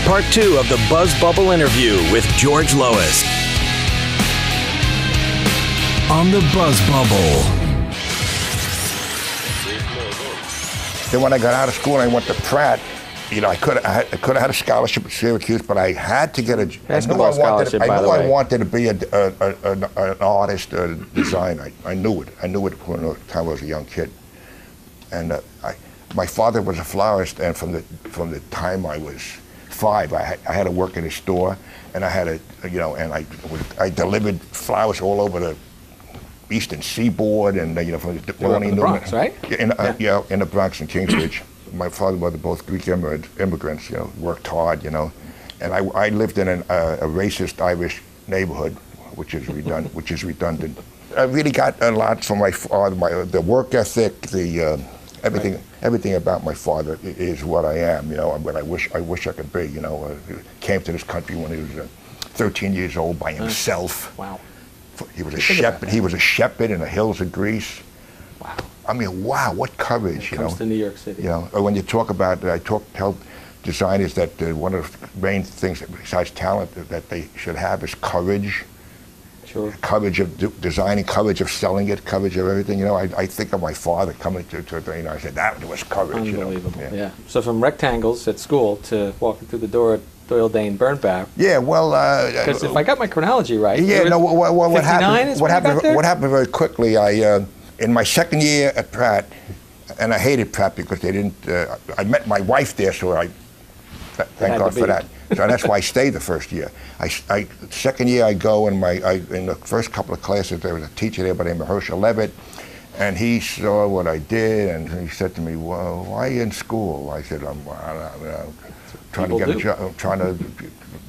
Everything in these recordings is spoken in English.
Part 2 of the Buzzbubble interview with George Lois. On the Buzzbubble. Then when I got out of school and I went to Pratt, I could have had a scholarship at Syracuse, but I had to get a. I knew I wanted to be an artist, a designer. I knew it. I knew it when the time I was a young kid. And my father was a florist, and from the time I was 5, I had to work in a store, and I had I delivered flowers all over the Eastern Seaboard, and from the Bronx, right? In the Bronx and Kingsbridge. My father and mother, both Greek immigrants, worked hard, and I lived in a racist Irish neighborhood, which is redundant. I really got a lot from my father, the work ethic, the everything about my father is what I am, what I wish I could be. Came to this country when he was 13 years old by himself. Wow. He was a shepherd. He was a shepherd in the hills of Greece. Wow. I mean, wow, what courage, Comes to New York City. When you talk about, tell designers that one of the main things besides talent that they should have is courage. Sure. Courage of designing, courage of selling it, courage of everything. I think of my father coming to I said that was courage. Unbelievable. Yeah. So from rectangles at school to walking through the door at Doyle Dane Bernbach. Yeah, well, because if I got my chronology right, yeah, no. What happened? What happened very quickly? In my second year at Pratt, and I hated Pratt because they didn't. I met my wife there, so thank God for that. So that's why I stayed the first year. Second year I go, and in the first couple of classes there was a teacher there by the name of Herschel Levitt, and he saw what I did, and he said to me, "Well, why are you in school?" I said, "I'm trying to get a job. I'm trying to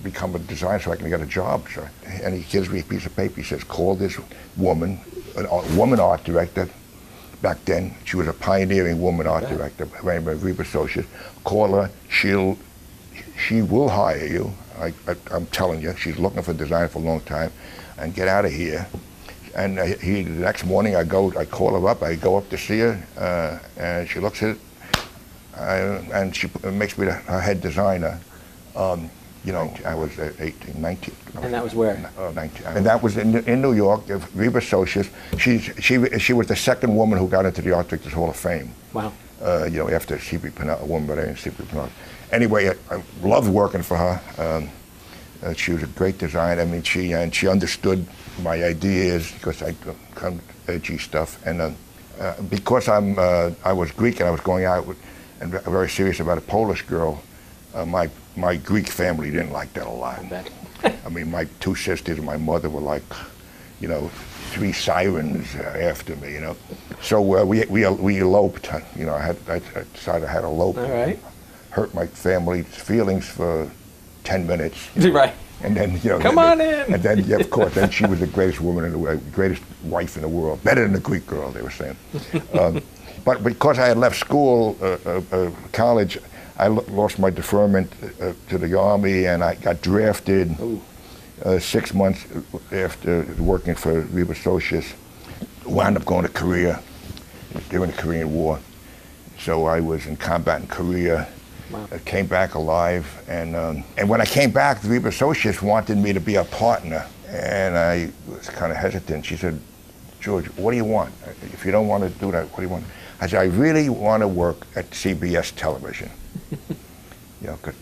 become a designer so I can get a job." So, and he gives me a piece of paper. He says, "Call this woman, a woman art director. Back then, she was a pioneering woman art director, her name was Reba Socius. Call her. She will hire you. I'm telling you, she's looking for a designer for a long time, and get out of here." And the next morning, I call her up. I go up to see her, and she looks at it, and she makes me her head designer. I was 18, 19. And that was where? 19. And that was in New York. Reba Socius. She was the second woman who got into the Art Directors Hall of Fame. Wow. After C.P. Penal, a woman by the name of C.P. Penal. Anyway, I loved working for her. She was a great designer. I mean, she understood my ideas because I come edgy stuff, and because I was Greek and I was going out and very serious about a Polish girl. My Greek family didn't like that a lot. I mean, my 2 sisters and my mother were like, 3 sirens after me, So we eloped. I decided I had to elope. All right. Hurt my family's feelings for 10 minutes. Right. And then, Come on in. And then, of course, then she was the greatest woman in the world, greatest wife in the world, better than the Greek girl, they were saying. But because I had left school, college, I lost my deferment to the Army, and I got drafted 6 months after working for Reba Socius. Wound up going to Korea during the Korean War. So I was in combat in Korea. Wow. Came back alive, and when I came back, Reba Socius wanted me to be a partner, and I was kind of hesitant. She said, "George, what do you want? If you don't want to do that, what do you want?" I said, "I really want to work at CBS television." Because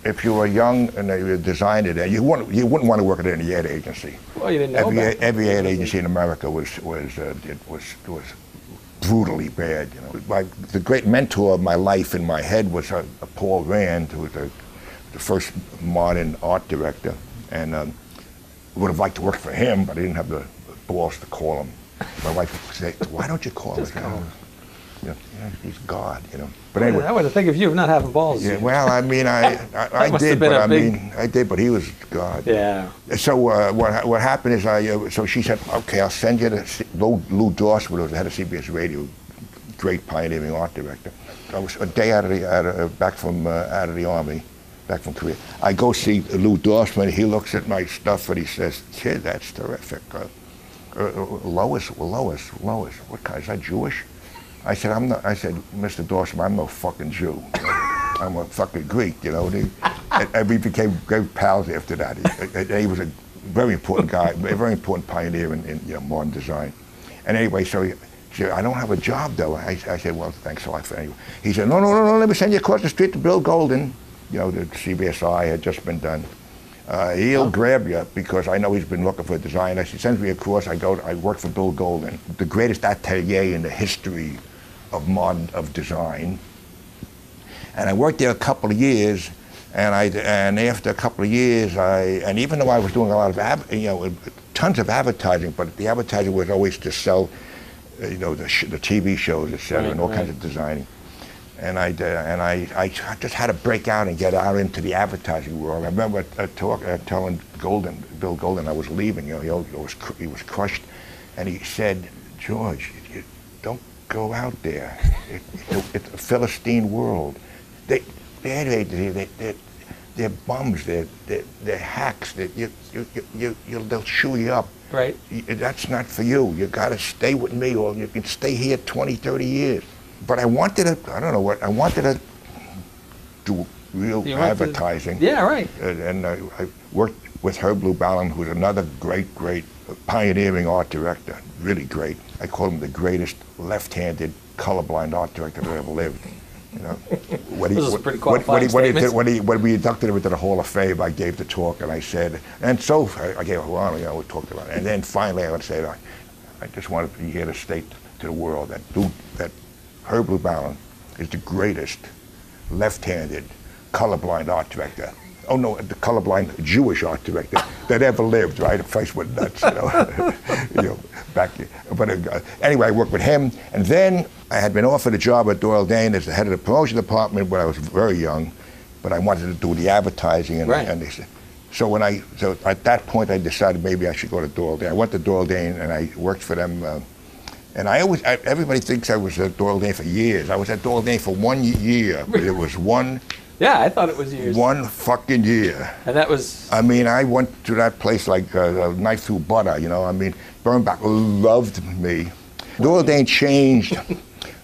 if you were young and you were a designer there, you wouldn't want to work at any ad agency. Well, you didn't know every ad agency in America was brutally bad. The great mentor of my life in my head was Paul Rand, who was the first modern art director, and would have liked to work for him, but I didn't have the balls to call him. My wife would say, "Why don't you call him?" He's God, But anyway, I would think of you not having balls. Yeah, well, I mean, I did, but I did, but he was God. Yeah. So what happened is so she said, "Okay, I'll send you to Lou Dorsman, who was the head of CBS Radio, great pioneering art director." I was a day back from out of the Army, back from Korea. I go see Lou Dorsman. He looks at my stuff and he says, "Kid, that's terrific. Lois, what kind? Is that Jewish?" I said, "I'm not." I said, "Mr. Dorsman, I'm no fucking Jew." I'm a fucking Greek, you know. And we became great pals after that. He was a very important guy, a very important pioneer in modern design. And anyway, so he said, I don't have a job though. I said, well, thanks a lot for anyway. He said, no, let me send you across the street to Bill Golden. You know, the CBSI had just been done. He'll grab you because I know he's been looking for a designer. He sends me across. I work for Bill Golden, the greatest atelier in the history of design. And I worked there a couple of years, and after a couple of years, and even though I was doing a lot of tons of advertising, but the advertising was always to sell, the TV shows, etc., and all kinds of designing. And I just had to break out and get out into the advertising world. I remember telling Bill Golden I was leaving. He was crushed, and he said, George, you don't go out there. It's a Philistine world. They're bums. They're hacks. They'll chew you up. Right. That's not for you. You got to stay with me, or you can stay here 20, 30 years. But I wanted to do real advertising. Yeah, right. And I worked with Herb Lubalin, who's another great pioneering art director, really great. I call him the greatest left-handed colorblind art director that ever lived. You know, when we inducted him into the Hall of Fame, I gave the talk and I said, and so I gave a lot, we talked about it. And then finally I would say, I just wanted to be here to state to the world that Herb Lubalin is the greatest left-handed colorblind art director. Oh no, the colorblind Jewish art director that ever lived, right? The place went nuts, back there. But anyway, I worked with him, and then I had been offered a job at Doyle Dane as the head of the promotion department when I was very young, but I wanted to do the advertising, and they said, so at that point I decided maybe I should go to Doyle Dane. I went to Doyle Dane and I worked for them, and everybody thinks I was at Doyle Dane for years. I was at Doyle Dane for 1 year, but it was one. Yeah, I thought it was years. 1 fucking year. And that was... I mean, I went to that place like a knife through butter, I mean, Bernbach loved me. Doyle Dane changed,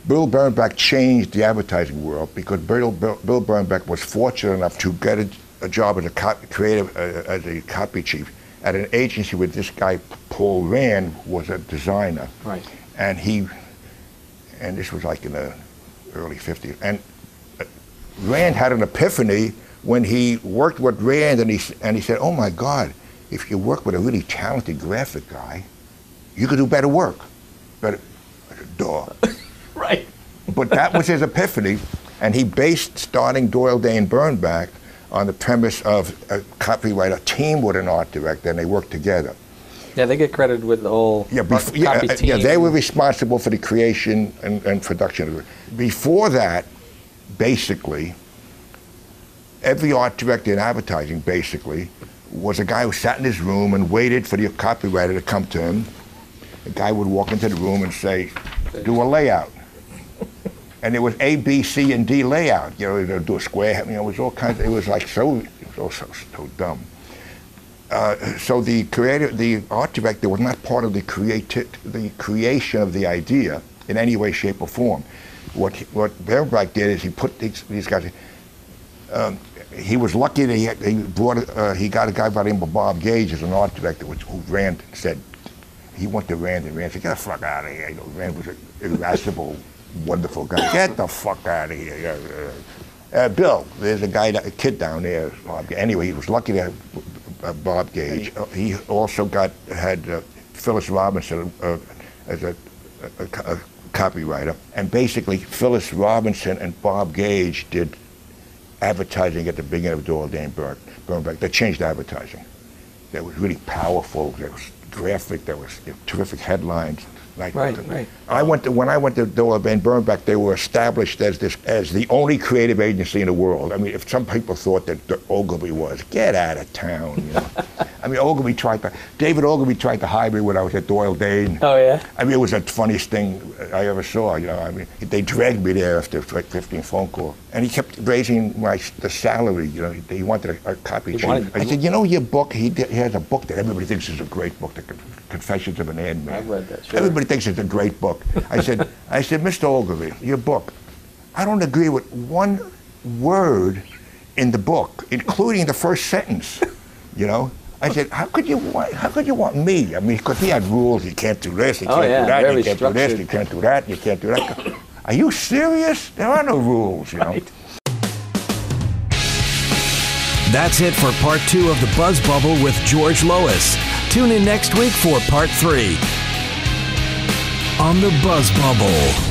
Bill Bernbach changed the advertising world because Bill Bernbach was fortunate enough to get a job as as a copy chief at an agency with this guy, Paul Rand, was a designer. Right. And this was like in the early 50s. And Rand had an epiphany when he worked with Rand, and he said, oh my God, if you work with a really talented graphic guy, you could do better work. I said, duh. Right. But that was his epiphany, and he based starting Doyle Dane Bernbach on the premise of a copywriter team with an art director, and they worked together. Yeah, they get credited with the whole copy team. Yeah, they were responsible for the creation and production. Before that, basically, every art director in advertising, basically, was a guy who sat in his room and waited for the copywriter to come to him. The guy would walk into the room and say, do a layout. And there was A, B, C, and D layout. They'd do a square, it was all kinds, it was like so dumb. So the art director was not part of the creation of the idea in any way, shape, or form. What Bernbach did is he put these guys. He was lucky that he got a guy by the name of Bob Gage as an art director, who Rand said. He went to Rand, and Rand said, "Get the fuck out of here." Rand was an irascible, wonderful guy. Get the fuck out of here. Bill, there's a kid down there. Bob. Anyway, he was lucky to have Bob Gage. He also had Phyllis Robinson as a copywriter, and basically Phyllis Robinson and Bob Gage did advertising at the beginning of Doyle Dane Bernbach. They changed advertising. That was really powerful. There was graphic. There was terrific headlines. Right. When I went to Doyle Dane Bernbach, they were established as the only creative agency in the world. I mean, if some people thought that Ogilvy was, get out of town. I mean, David Ogilvy tried to hire me when I was at Doyle Dane. Oh yeah. I mean, it was the funniest thing I ever saw. I mean, they dragged me there after like 15 phone calls, and he kept raising the salary. He wanted a copy chief. I said, your book. He has a book that everybody thinks is a great book, The Confessions of an Ad Man. I've read that. Sure. Everybody thinks it's a great book. I said, Mr. Ogilvy, your book, I don't agree with one word in the book, including the first sentence. You know, I said, how could you want me? I mean, because he had rules. You can't do this. You can't do that. You can't do this. You can't do that. You can't do that. Are you serious? There are no rules. You know. Right. That's it for part 2 of the Buzzbubble with George Lois. Tune in next week for part 3 on the Buzzbubble.